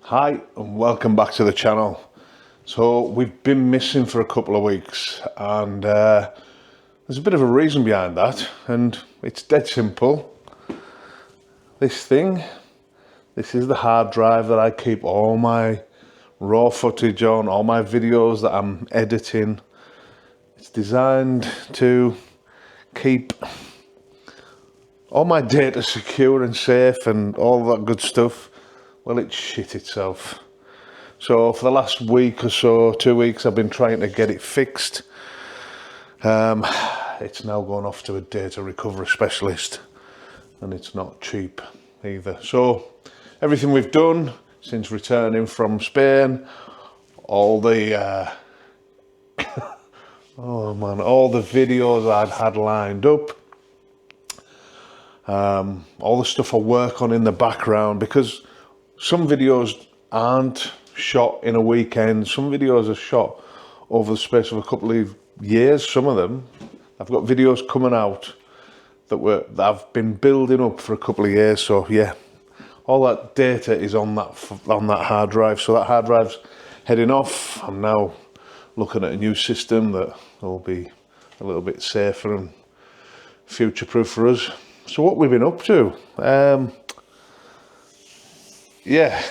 Hi and welcome back to the channel. So we've been missing for a couple of weeks and there's a bit of a reason behind that, and it's dead simple. This is the hard drive that I keep all my raw footage on, all my videos that I'm editing. It's designed to keep all my data secure and safe and all that good stuff. Well, it's shit itself. So for the last week or so, 2 weeks, I've been trying to get it fixed. It's now gone off to a data recovery specialist, and it's not cheap either. So everything we've done since returning from Spain, all the all the videos I'd had lined up, all the stuff I work on in the background, because some videos aren't shot in a weekend. Some videos are shot over the space of a couple of years. Some of them, I've got videos coming out that I've been building up for a couple of years. So yeah, all that data is on that hard drive. So that hard drive's heading off. I'm now looking at a new system that will be a little bit safer and future-proof for us. So what we've been up to, yeah,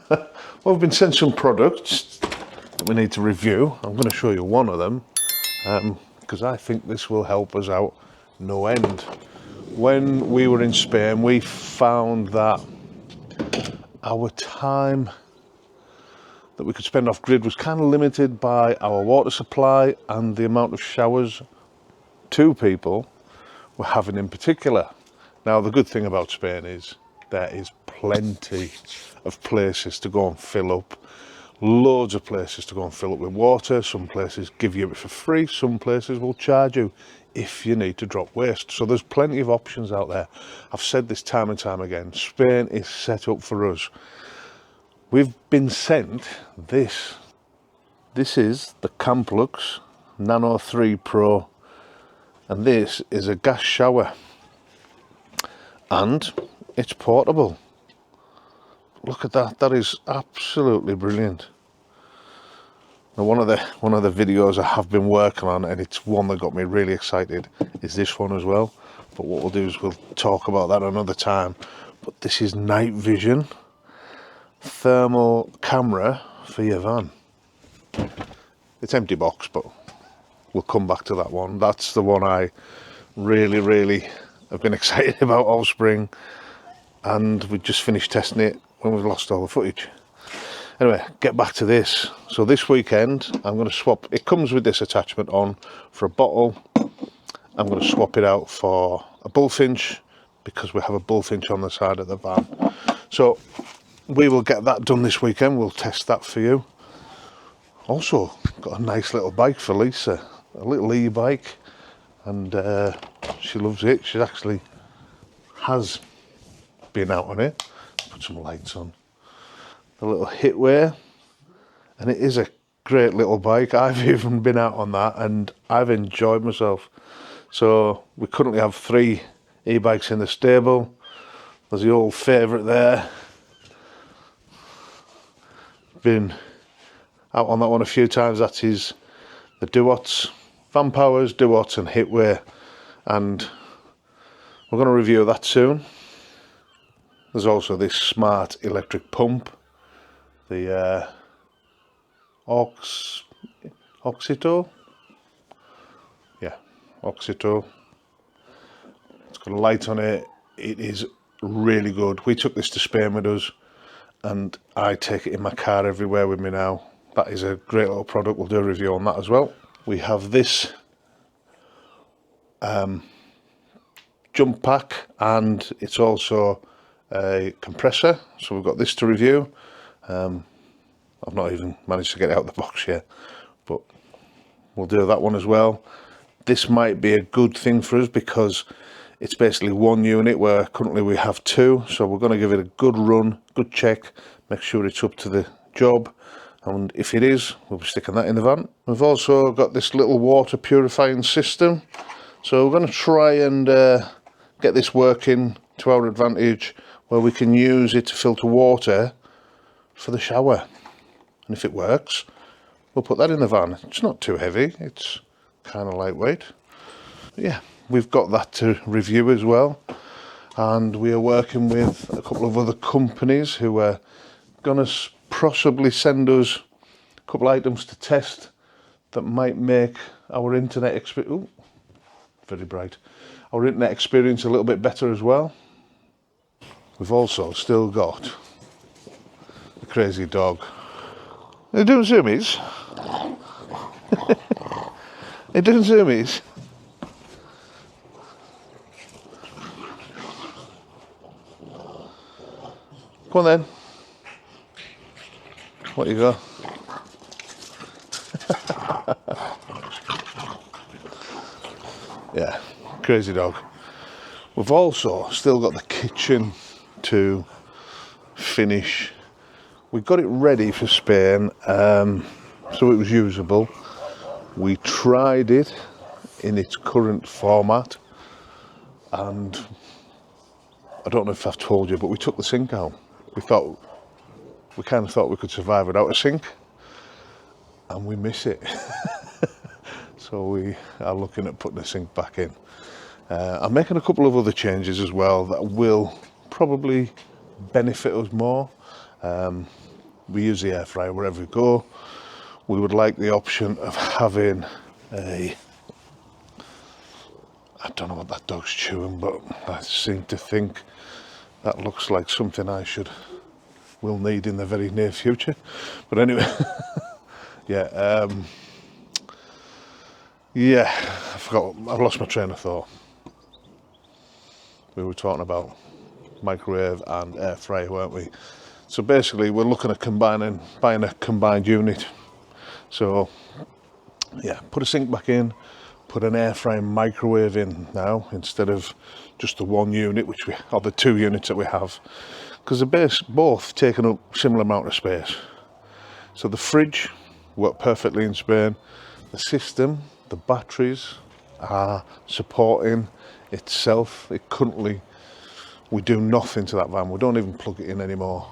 well, we've been sent some products that we need to review. I'm going to show you one of them because I think this will help us out no end. When we were in Spain, we found that our time that we could spend off grid was kind of limited by our water supply and the amount of showers two people were having in particular. Now, the good thing about Spain is there is plenty of places to go and fill up, loads of places to go and fill up with water. Some places give you it for free, some places will charge you if you need to drop waste. So there's plenty of options out there. I've said this time and time again, Spain is set up for us. We've been sent this. This is the Camplux Nano 3 Pro, and this is a gas shower, and it's portable. Look at that, that is absolutely brilliant. Now one of the videos I have been working on, and it's one that got me really excited, is this one as well. But what we'll do is we'll talk about that another time. But this is night vision thermal camera for your van. It's empty box, but we'll come back to that one. That's the one I really have been excited about all spring, and we just finished testing it when we've lost all the footage. Anyway, get back to this. So this weekend I'm going to swap, it comes with this attachment on for a bottle. I'm going to swap it out for a bullfinch because we have a bullfinch on the side of the van. So we will get that done this weekend. We'll test that for you. Also got a nice little bike for Lisa, a little e-bike, and she loves it. She actually has been out on it. Put some lights on. A little hitwear, and it is a great little bike. I've even been out on that and I've enjoyed myself. So we currently have 3 e-bikes in the stable. There's the old favourite there. Been out on that one a few times. That is the Duots, Van Powers, Duots and hitwear, and we're going to review that soon. There's also this smart electric pump, the Oxito. Yeah, Oxito. It's got a light on it. It is really good. We took this to Spain with us, and I take it in my car everywhere with me now. That is a great little product. We'll do a review on that as well. We have this jump pack, and it's also a compressor, so we've got this to review. I've not even managed to get it out of the box yet, but we'll do that one as well. This might be a good thing for us because it's basically one unit where currently we have 2, so we're going to give it a good run, good check, make sure it's up to the job, and if it is, we'll be sticking that in the van. We've also got this little water purifying system, so we're going to try and get this working to our advantage, where we can use it to filter water for the shower. And if it works, we'll put that in the van. It's not too heavy, it's kind of lightweight. But yeah, we've got that to review as well. And we are working with a couple of other companies who are going to possibly send us a couple of items to test that might make our internet experience, very bright, our internet experience a little bit better as well. We've also still got the crazy dog. Are you doing zoomies? Are you doing zoomies? Come on then. What you got? Yeah, crazy dog. We've also still got the kitchen to finish. We got it ready for Spain, so it was usable. We tried it in its current format, and I don't know if I've told you, but we took the sink out. We kind of thought we could survive without a sink, and we miss it. So we are looking at putting the sink back in. I'm making a couple of other changes as well that will probably benefit us more. We use the air fryer wherever we go. We would like the option of having I don't know what that dog's chewing, but I seem to think that looks like something will need in the very near future. But anyway, yeah, I've lost my train of thought. We were talking about microwave and air fryer, weren't we? So basically we're looking at buying a combined unit. So yeah, put a sink back in, put an air fryer microwave in now instead of just the one unit, or the two units that we have, because they're both taking up similar amount of space. So the fridge worked perfectly in Spain. The system, the batteries are supporting itself. We do nothing to that van. We don't even plug it in anymore.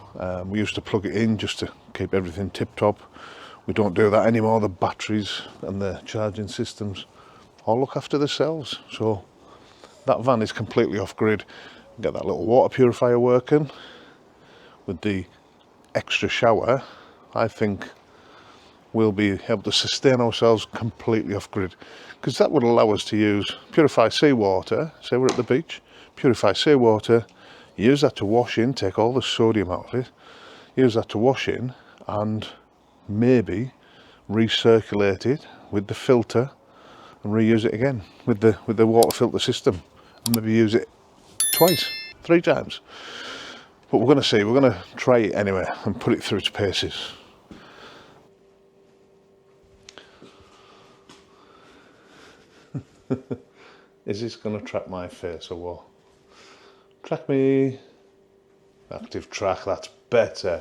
We used to plug it in just to keep everything tip top. We don't do that anymore. The batteries and the charging systems all look after themselves. So that van is completely off grid. Get that little water purifier working with the extra shower. I think we'll be able to sustain ourselves completely off grid, because that would allow us to use purify seawater. Say we're at the beach, purify seawater, use that to wash in, take all the sodium out of it, use that to wash in, and maybe recirculate it with the filter and reuse it again with the water filter system, and maybe use it twice, 3 times. But we're going to try it anyway and put it through its paces. Is this going to track my face or what? Track me. Active track, that's better.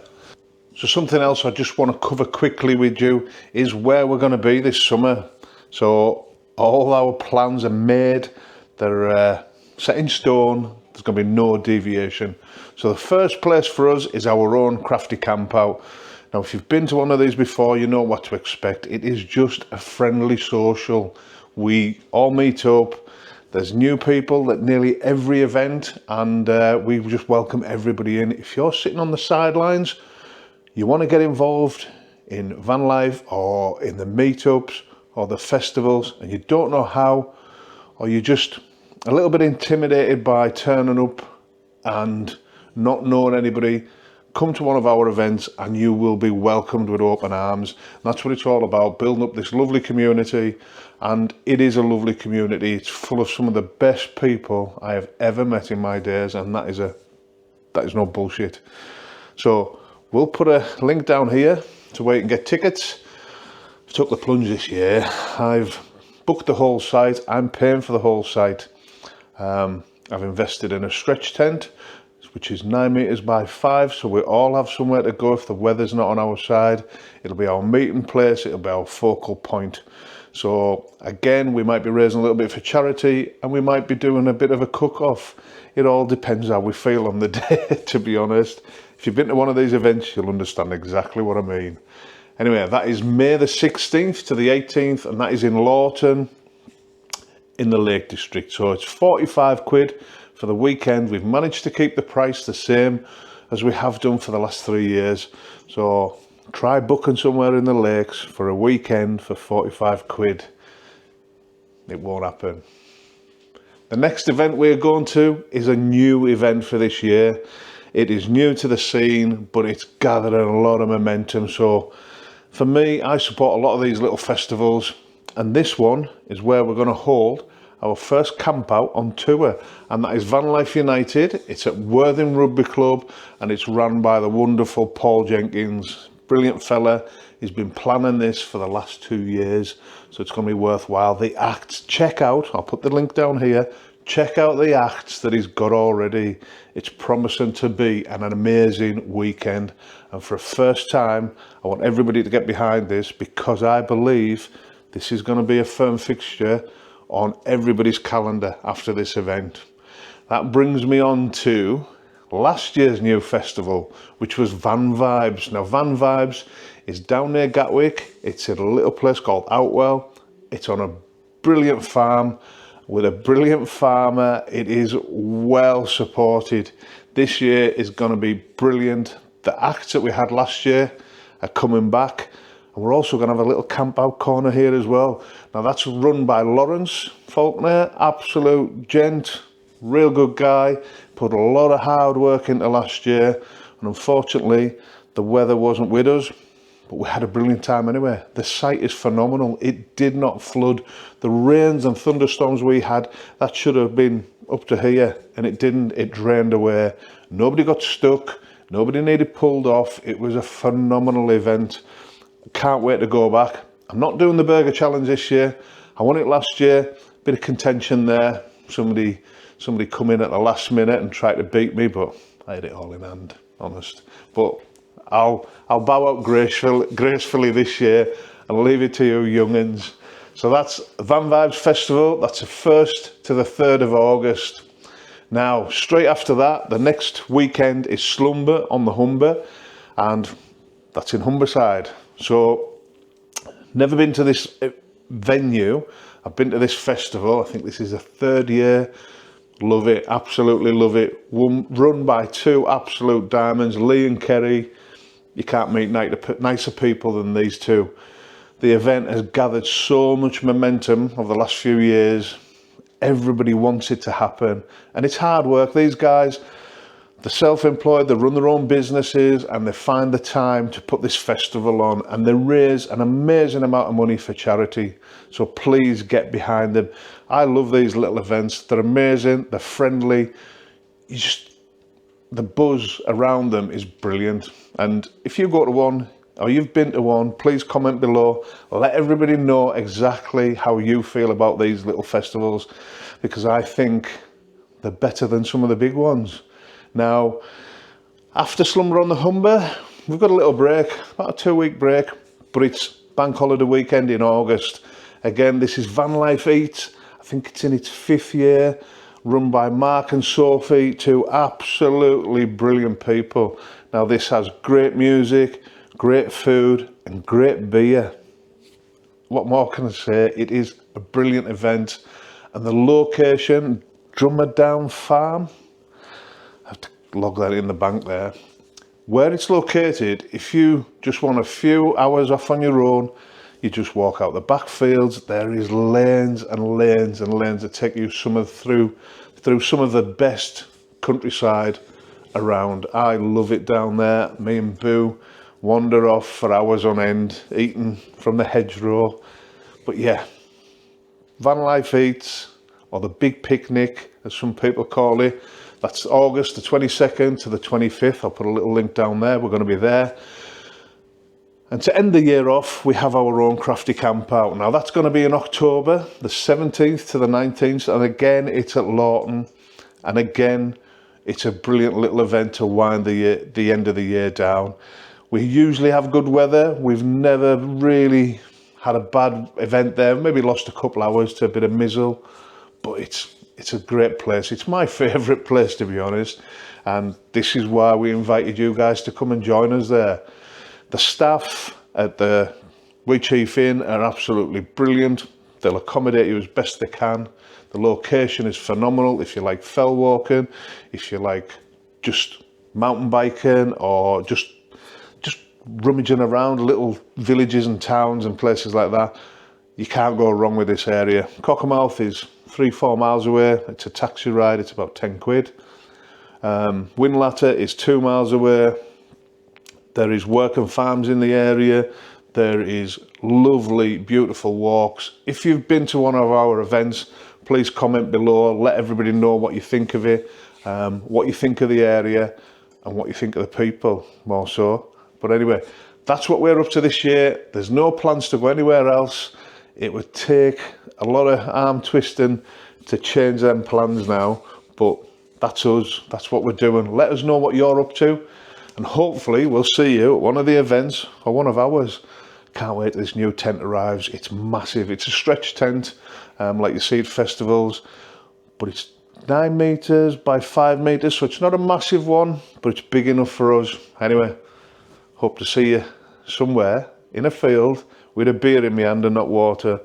So something else I just want to cover quickly with you is where we're going to be this summer. So all our plans are made. They're set in stone. There's going to be no deviation. So the first place for us is our own crafty camp out. Now, if you've been to one of these before, you know what to expect. It is just a friendly social. We all meet up. There's new people at nearly every event, and we just welcome everybody in. If you're sitting on the sidelines, you want to get involved in van life or in the meetups or the festivals, and you don't know how, or you're just a little bit intimidated by turning up and not knowing anybody, come to one of our events and you will be welcomed with open arms. And that's what it's all about, building up this lovely community. And it is a lovely community. It's full of some of the best people I have ever met in my days, and that is no bullshit. So we'll put a link down here to where you can get tickets. I took the plunge this year. I've booked the whole site. I'm paying for the whole site. I've invested in a stretch tent, which is 9 meters by 5, so we all have somewhere to go if the weather's not on our side. It'll be our meeting place, it'll be our focal point. So again, we might be raising a little bit for charity, and we might be doing a bit of a cook-off. It all depends how we feel on the day, to be honest. If you've been to one of these events, you'll understand exactly what I mean. Anyway, that is May the 16th to the 18th, and that is in Lawton in the Lake District. So it's 45 quid for the weekend. We've managed to keep the price the same as we have done for the last 3 years. So try booking somewhere in the lakes for a weekend for 45 quid. It won't happen. The next event we're going to is a new event for this year. It is new to the scene, but it's gathering a lot of momentum. So for me, I support a lot of these little festivals, and this one is where we're going to hold our first camp out on tour, and that is Vanlife United. It's at Worthing Rugby Club, and it's run by the wonderful Paul Jenkins. Brilliant fella. He's been planning this for the last 2 years, so it's going to be worthwhile. The acts, check out, I'll put the link down here, check out the acts that he's got already. It's promising to be an amazing weekend, and for a first time, I want everybody to get behind this, because I believe this is going to be a firm fixture on everybody's calendar after this event. That brings me on to last year's new festival, which was Van Vibes. Now, Van Vibes is down near Gatwick. It's in a little place called Outwell. It's on a brilliant farm with a brilliant farmer. It is well supported. This year is going to be brilliant. The acts that we had last year are coming back, and we're also going to have a little camp out corner here as well. Now, that's run by Lawrence Faulkner, absolute gent, real good guy, put a lot of hard work into last year, and unfortunately the weather wasn't with us, but we had a brilliant time anyway. The site is phenomenal. It did not flood. The rains and thunderstorms we had, that should have been up to here, and it didn't. It drained away. Nobody got stuck, nobody needed pulled off. It was a phenomenal event. Can't wait to go back. I'm not doing the burger challenge this year. I won it last year. Bit of contention there. Somebody come in at the last minute and tried to beat me, but I had it all in hand, honest. But I'll bow out gracefully this year and leave it to you young'uns. So that's Van Vibes Festival. That's the 1st to the 3rd of August. Now, straight after that, the next weekend is Slumber on the Humber, and that's in Humberside. So, never been to this venue. I've been to this festival. I think this is the 3rd year. Love it, absolutely love it. Run by 2 absolute diamonds, Lee and Kerry. You can't meet nicer people than these 2. The event has gathered so much momentum over the last few years. Everybody wants it to happen, and it's hard work. These guys, they're self-employed, they run their own businesses, and they find the time to put this festival on, and they raise an amazing amount of money for charity. So please get behind them. I love these little events. They're amazing, they're friendly. The buzz around them is brilliant. And if you go to one, or you've been to one, please comment below. Let everybody know exactly how you feel about these little festivals, because I think they're better than some of the big ones. Now, after Slumber on the Humber, we've got a little break, about a 2-week break, but it's bank holiday weekend in August. Again, this is vanlifeuk. I think it's in its 5th year, run by Mark and Sophie, 2 absolutely brilliant people. Now, this has great music, great food, and great beer. What more can I say? It is a brilliant event, and the location, Drummer Down Farm, I have to log that in the bank there. Where it's located, if you just want a few hours off on your own, you just walk out the back fields. There is lanes and lanes and lanes that take you through some of the best countryside around. I love it down there. Me and Boo wander off for hours on end, eating from the hedgerow. But yeah, vanlifeuk, or the big picnic, as some people call it. That's August the 22nd to the 25th. I'll put a little link down there. We're going to be there. And to end the year off, we have our own crafty camp out. Now, that's going to be in October, the 17th to the 19th. And again, it's at Lawton. And again, it's a brilliant little event to wind the end of the year down. We usually have good weather. We've never really had a bad event there. Maybe lost a couple hours to a bit of mizzle. But it's a great place. It's my favourite place, to be honest, and this is why we invited you guys to come and join us there. The staff at the Wee Chief Inn are absolutely brilliant. They'll accommodate you as best they can. The location is phenomenal if you like fell walking, if you like just mountain biking, or just rummaging around little villages and towns and places like that. You can't go wrong with this area. Cockermouth is 3-4 miles away. It's a taxi ride, it's about 10 quid. Winlatter is 2 miles away. There is work and farms in the area. There is lovely, beautiful walks. If you've been to one of our events, please comment below. Let everybody know what you think of it, what you think of the area, and what you think of the people, more so. But anyway, that's what we're up to this year. There's no plans to go anywhere else. It would take a lot of arm twisting to change them plans now, but that's us. That's what we're doing. Let us know what you're up to, and hopefully we'll see you at one of the events or one of ours. Can't wait till this new tent arrives. It's massive. It's a stretch tent, like you see at festivals, but it's 9 meters by 5 meters, so it's not a massive one, but it's big enough for us. Anyway, hope to see you somewhere in a field with a beer in my hand and not water.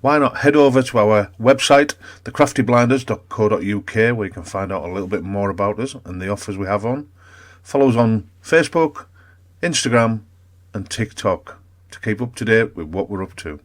Why not head over to our website, thecraftyblinders.co.uk, where you can find out a little bit more about us and the offers we have on. Follow us on Facebook, Instagram and TikTok to keep up to date with what we're up to.